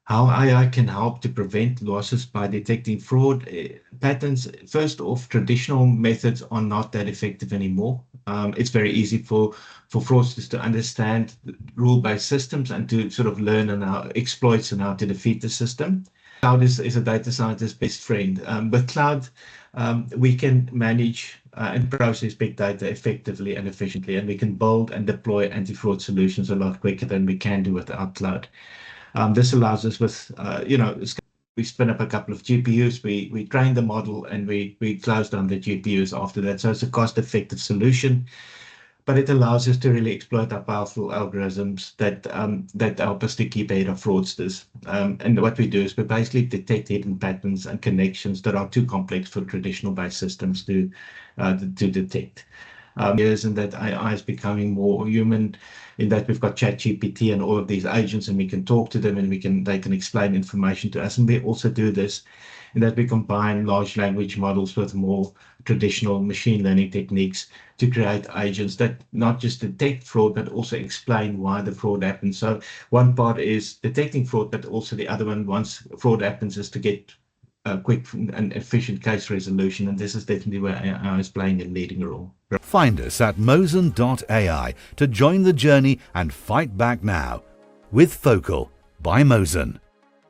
How AI can help to prevent losses by detecting fraud patterns. First off, traditional methods are not that effective anymore. It's very easy for fraudsters to understand rule-based systems and to sort of learn and how exploits and how to defeat the system. Cloud is a data scientist's best friend. With cloud, we can manage and process big data effectively and efficiently, and we can build and deploy anti-fraud solutions a lot quicker than we can do without cloud. This allows us with, we spin up a couple of GPUs, we train the model, and we close down the GPUs after that. So it's a cost-effective solution, but it allows us to really exploit our powerful algorithms that help us to keep ahead of fraudsters. And what we do is we basically detect hidden patterns and connections that are too complex for traditional-based systems to detect. Years and that AI is becoming more human, in that we've got ChatGPT and all of these agents, and we can talk to them, and they can explain information to us. And we also do this in that we combine large language models with more traditional machine learning techniques to create agents that not just detect fraud, but also explain why the fraud happens. So one part is detecting fraud, but also the other one, once fraud happens, is to get a quick and efficient case resolution. And this is definitely where AI is playing a leading role. Find us at Mosen.ai to join the journey and fight back now. With Focal by Mosen.